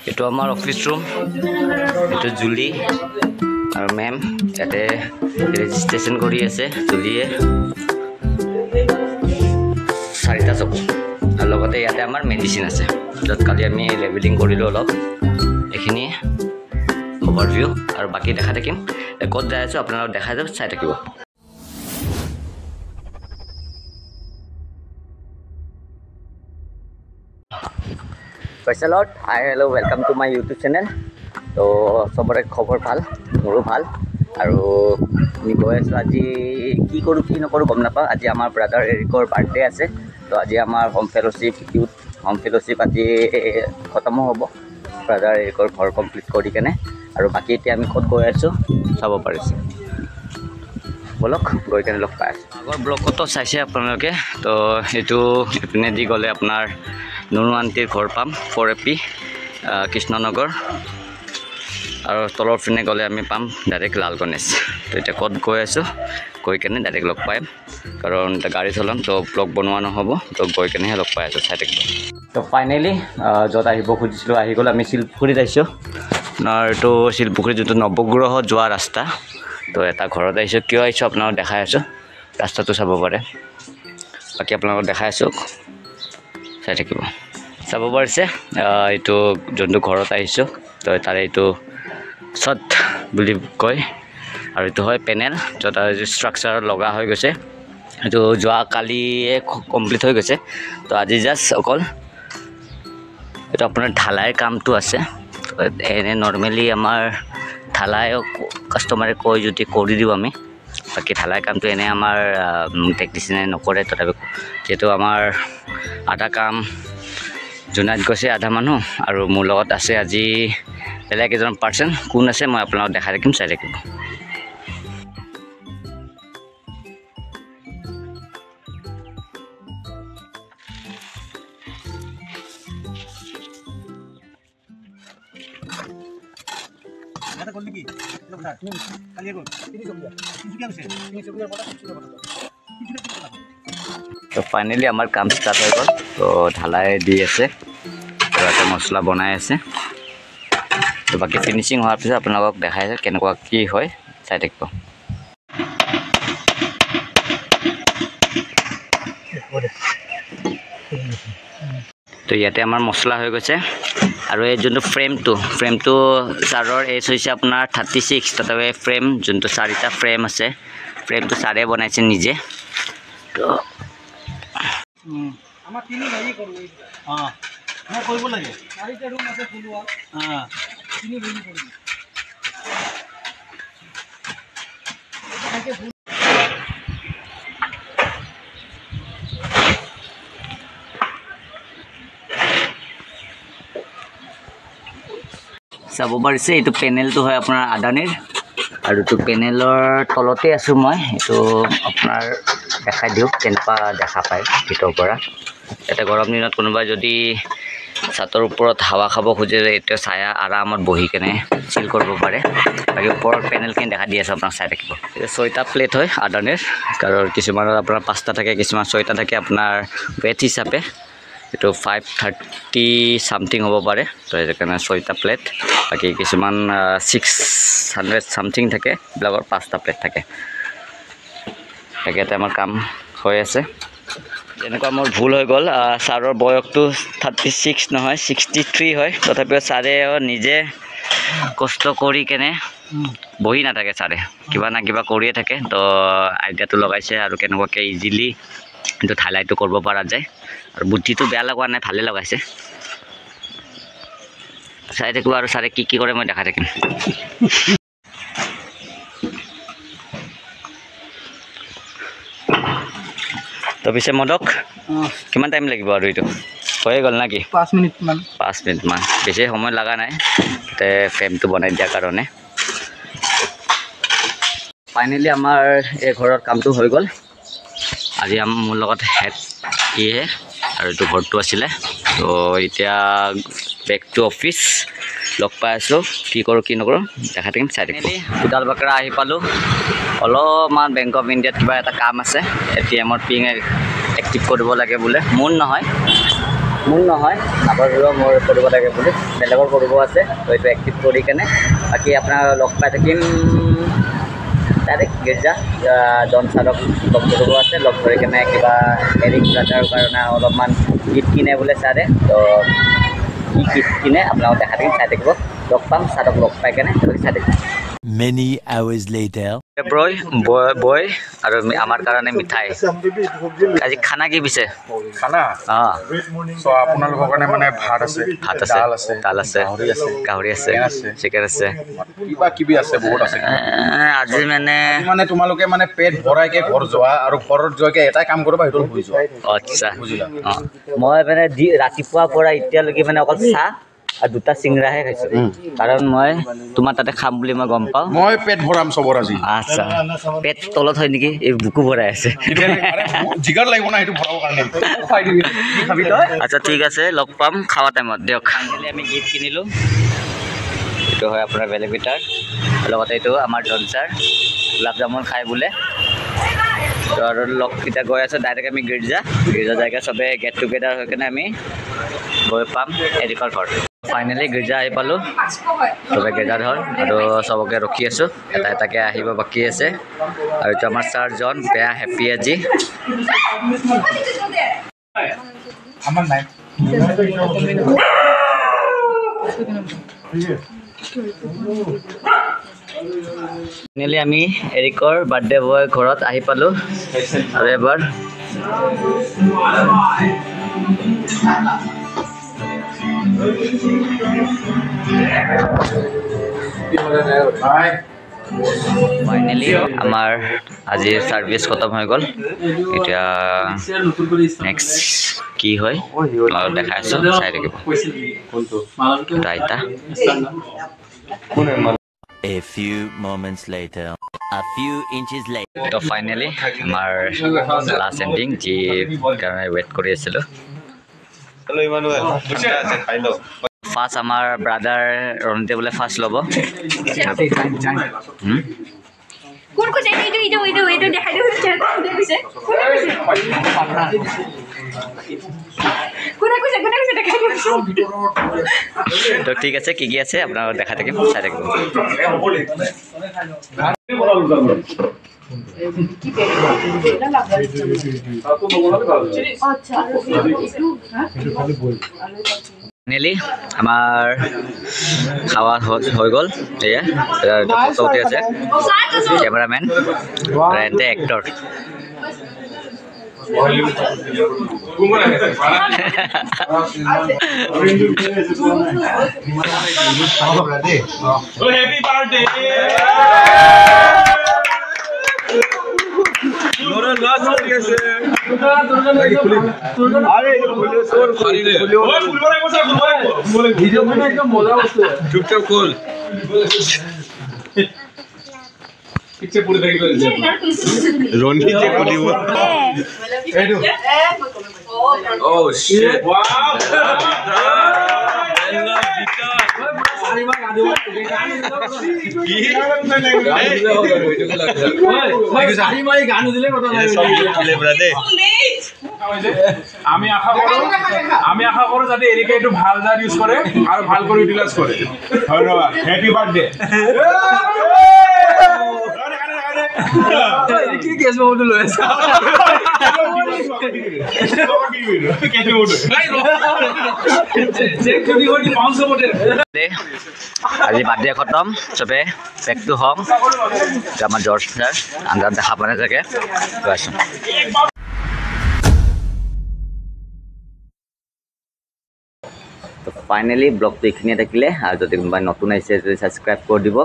এইটো আমাৰ office room এইটো জুলি আৰু মেম ইয়াতে ৰেজিষ্ট্ৰেশ্যন কৰি আছে জুলিয়ে 4টা চকু আৰু লগতে ইয়াতে আমাৰ মেডিচিন আছে য'ত কালি আমি লেবেলিং কৰিলোঁ অলপ এইখিনিয়ে অভাৰভিউ আৰু বাকী দেখা থাকিম ক'ত যাই আছোঁ আপোনালোকক দেখাই যাব চাই থাকিব Lord, hi, hello, welcome to my YouTube channel. So, सबरे खबर ভাল মোৰো ভাল আৰু আমি গৈ আছোঁ আজি কি কৰোঁ কি নকৰোঁ গম নাপাওঁ আজি আমাৰ ব্ৰাদাৰ এৰিকৰ বাৰ্থডে আছে তো আজি আমাৰ home fellowship youth home fellowship আজি খতম হ'ব ব্ৰাদাৰ এৰিকৰ ঘৰ কমপ্লিট কৰি কেনে আৰু বাকী এতিয়া আমি ক'ত গৈ আছোঁ চাব পাৰিছোঁ বলক গৈ কেনে লগ পাই আছোঁ আগৰ ব্লগতো চাইছে আপোনালোকে তো এইটো ইপিনে দি গ'লে আপোনাৰ নুনু আণ্টিৰ ঘৰ পাম 4AP কৃষ্ণনগৰ আৰু তলৰ পিনে গ'লে আমি পাম ডাইৰেক্ট লাল গণেশ তো এতিয়া ক'ত গৈ আছোঁ গৈ কেনে ডাইৰেক্ট লগ পাম কাৰণ এতিয়া গাড়ী চলাম তো ব্লগ বনোৱা নহ'ব তো গৈ কেনেহে লগ পাই আছোঁ চাই থাকিব তো ফাইনেলি য'ত আহিব খুজিছিলোঁ আহি গ'ল আমি শিলপুখুৰীত আহিছোঁ আপোনাৰ এইটো শিলপুখুৰী যোনটো নৱগ্ৰহ যোৱা ৰাস্তা তো এটা ঘৰত আহিছোঁ কিয় আহিছোঁ আপোনালোকক দেখাই আছোঁ ৰাস্তাটো চাব পাৰে বাকী আপোনালোকক দেখাই আছোঁ চাই থাকিব চাব পাৰিছে এইটো যোনটো ঘৰত আহিছোঁ তো তাৰে এইটো ছট বুলি কয় আৰু এইটো হয় পেনেল য'ত ষ্ট্ৰাকচাৰ লগা হৈ গৈছে এইটো যোৱা কালিয়ে কমপ্লিট হৈ গৈছে তো আজি জাষ্ট অকল এইটো আপোনাৰ ঢালাইৰ কামটো আছে এনে নৰ্মেলি আমাৰ ঢালাই কাষ্টমাৰে কয় যদি কৰি দিওঁ আমি বাকী ঢালাই কামটো এনে আমাৰ টেকনিচিয়ানে নকৰে তথাপি যিহেতু আমাৰ আধা কাম জোনাইত গৈছে আধা মানুহ আৰু মোৰ লগত আছে আজি বেলেগ এজন পাৰ্চন কোন আছে মই আপোনালোকক দেখাই থাকিম চাই থাকিব তো ফাইনেলি আমাৰ কাম ষ্টাৰ্ট হৈ গ'ল তো ঢালাই দি আছে তো এটা মছলা বনাই আছে তো বাকী ফিনিচিং হোৱাৰ পিছত আপোনালোকক দেখাই আছে কেনেকুৱা কি হয় চাই থাকিব তো ইয়াতে আমাৰ মছলা হৈ গৈছে আৰু এই যোনটো ফ্ৰেমটো ছাৰৰ এজ হৈছে আপোনাৰ 36 তথাপি ফ্ৰেম যোনটো 4টা ফ্ৰেম আছে ফ্ৰেমটো ছাৰে বনাইছে নিজে তো আমাৰ তিনি ভাই কৰো মই কৰিব লাগে 4টা ৰুম আছে ফুলুৱা তিনি ভাই কৰিম চাব পাৰিছে এইটো পেনেলটো হয় আপোনাৰ আদানীৰ আৰু এইটো পেনেলৰ তলতে আছোঁ মই এইটো আপোনাৰ দেখাই দিওঁ কেনেকুৱা দেখা পায় ভিতৰৰ পৰা এটা গৰম দিনত কোনোবাই যদি ছাতৰ ওপৰত হাৱা খাব খোজে এইটো ছায়া আৰামত বহি কেনে চিল কৰিব পাৰে বাকী ওপৰৰ পেনেলখিনি দেখা দি আছে আপোনাক চাই থাকিব এইটো 6টা প্লেট হয় আদানীৰ কাৰণ কিছুমানৰ আপোনাৰ 5টা থাকে কিছুমান 6টা থাকে আপোনাৰ ৱেট হিচাপে এইটো 530 সামথিং হ'ব পাৰে তো সেইকাৰণে 6টা প্লেট বাকী কিছুমান 600 সামথিং থাকে এইবিলাকৰ 5টা প্লেট থাকে তাকে আমাৰ কাম হৈ আছে যেনেকুৱা মোৰ ভুল হৈ গ'ল ছাৰৰ বয়সটো 36 নহয় 63 হয় তথাপিও ছাৰে নিজে কষ্ট কৰি কেনে বহি নাথাকে ছাৰে কিবা না কিবা কৰিয়ে থাকে তো আইডিয়াটো লগাইছে আৰু কেনেকুৱাকৈ ইজিলি এইটো ঢালাইটো কৰিব পৰা যায় আৰু বুদ্ধিটো বেয়া লগা নাই ভালে লগাইছে চাই থাকিব আৰু ছাৰে কি কৰে মই দেখাই থাকিম তো পিছে মদক কিমান টাইম লাগিব আৰু এইটো হৈয়ে গ'ল নাকি 5 মিনিট মান বেছি সময় লগা নাই তাতে ফ্ৰেমটো বনাই দিয়াৰ কাৰণে ফাইনেলি আমাৰ এই ঘৰৰ কামটো হৈ গ'ল আজি মোৰ লগত হেড ইহে আৰু এইটো ঘৰটো আছিলে তো এতিয়া বেক টু অফিচ লগ পাই আছোঁ কি কৰোঁ কি নকৰোঁ দেখাই থাকিম চাই থাকিম কুদাল বাকৰা আহি পালোঁ অলপমান বেংক অফ ইণ্ডিয়াত কিবা এটা কাম আছে ATM-ৰ পিন এক্টিভ কৰিব লাগে বোলে মোৰ নহয় মোৰ নহয় নাপাহৰিব মোৰ কৰিব লাগে বুলি বেলেগৰ কৰিব আছে তো এইটো এক্টিভ কৰি কেনে বাকী আপোনাৰ লগ পাই থাকিম ডাইৰেক্ট গীৰ্জা জন ছাৰক লগ কৰিব আছে লগ ধৰি কেনে কিবা এৰিক ব্ৰাদাৰৰ কাৰণে অলপমান গীত কিনে বোলে ছাৰে তো কি গীত কিনে আপোনালোক দেখা থাকিম চাই থাকিব লগ পাম ছাৰক লগ পাই কেনে চাই থাকিম Many hours later. বয় আৰু আমাৰ কাৰণে মিঠাই আজি খানা কি পিছে খানা অঁ সো আপোনালোকৰ কাৰণে মানে ভাত আছে দাল আছে গাহৰি আছে চিকেন আছে কিবা কিবি আছে বহুত আছে আজি মানে তোমালোকে মানে পেট ভৰাইকে ঘৰ যোৱা আৰু ঘৰত যোৱাকে এটাই কাম কৰিবা সেইটো শুই যোৱা আচ্ছা অঁ মই মানে ৰাতিপুৱাৰ পৰা এতিয়ালৈকে মানে অকল চাহ আৰু দুটা চিংৰাহে খাইছোঁ কাৰণ মই তোমাৰ তাতে খাম বুলি মই গম পাওঁ মই পেট ভৰাম চবৰ আজি আচ্ছা পেট তলত হয় নেকি এই বুকু ভৰাই আছে জিগাৰ লাগিব না সেইটো ভৰাবৰ কাৰণে খুৱাই দিবি কি খাবি তই আচ্ছা ঠিক আছে লগ পাম খাৱা টাইমত দিয়ক আমি গীত কিনিলোঁ এইটো হয় আপোনাৰ বেলেগ বিটাৰ লগতে এইটো আমাৰ জন ছাৰ গোলাপ জামুন খাই বোলে তো আৰু লগকেইটা গৈ আছোঁ ডাইৰেক্ট আমি গীৰ্জা যাইকে চবে গেট টুগেডাৰ হৈ কেনে আমি গৈ পাম এৰিকৰ ঘৰ ফাইনেলি গীৰ্জা আহি পালোঁ চবে গেজাৰ হ'ল আৰু চবকে ৰখি আছোঁ এটা এটাকৈ আহিব বাকী আছে আৰু এইটো আমাৰ ছাৰ জন বেয়া হেপ্পী আজি আমাৰ নাই ফাইনেলি আমি এৰিকৰ বাৰ্থডে বয় ঘৰত আহি পালোঁ আৰু এবাৰ ফাইনেলি আমাৰ আজিৰ ছাৰ্ভিচ খতম হৈ গ'ল এতিয়া নেক্সট কি হয় তোমালোকক দেখাই আছোঁ চাই থাকিব আইতা A few moments later. A few inches later. তো ফাইনেলি আমাৰ লাষ্ট এণ্ডিং যি কাৰণে ৱেইট কৰি আছিলোঁ ফাৰ্ষ্ট আমাৰ ব্ৰাদাৰ ৰণিতে বোলে ফাৰ্ষ্ট ল'ব কোন কৈছে এইটো দেখাই দিওঁ কোনে কৈছে দেখাই দিওঁ তো ঠিক আছে কি আছে আপোনালোকক দেখাই থাকিম চাই থাকিব ফাইনেলি আমাৰ খাওয়া হৈ গ'ল এয়া ফটো উঠি আছে cameraman and actor Happy birthday! চুপচাপ খোল পিছে পুৰো দেখি ৰনি যে খুলিব ও শিট ওয়াও আমি আশা কৰো যাতে এৰিকে এইটো ভাল জাত ইউজ কৰে আৰু ভাল কৰি ইউটিলাইজ কৰে ধন্যবাদ হ্যাপি বাৰ্থডে কি কেছ মোটো লৈ আছে আজি বাৰ্থডে খতম চবে পেকটো হম আমাৰ জৰ্জ ছাৰ আন্দাজ দেখা পোৱা নাই চাগে গৈ আছোঁ ফাইনেলি ব্লগটো এইখিনিয়ে থাকিলে আৰু যদি কোনোবাই নতুন আহিছে যদি ছাবস্ক্ৰাইব কৰি দিব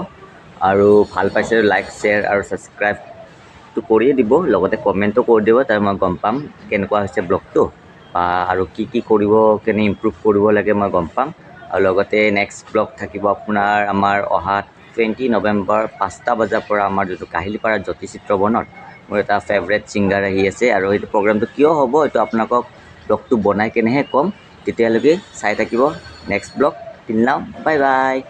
আৰু ভাল পাইছে লাইক শ্বেয়াৰ আৰু ছাবস্ক্ৰাইবটো কৰিয়ে দিব লগতে কমেণ্টো কৰি দিব তাৰ মই গম পাম কেনেকুৱা হৈছে ব্লগটো বা আৰু কি কৰিব কেনে ইম্প্ৰুভ কৰিব লাগে মই গম পাম আৰু লগতে নেক্সট ব্লগ থাকিব আপোনাৰ আমাৰ অহা 20 নৱেম্বৰ 5টা বজাৰ পৰা আমাৰ যিটো কাহিলীপাৰা জ্যোতিচিত্ৰ বনত মোৰ এটা ফেভৰেট ছিংগাৰ আহি আছে আৰু এইটো প্ৰগ্ৰামটো কিয় হ'ব এইটো আপোনালোকক ব্লগটো বনাই কেনেহে ক'ম তেতিয়ালৈকে চাই থাকিব next blog till now bye bye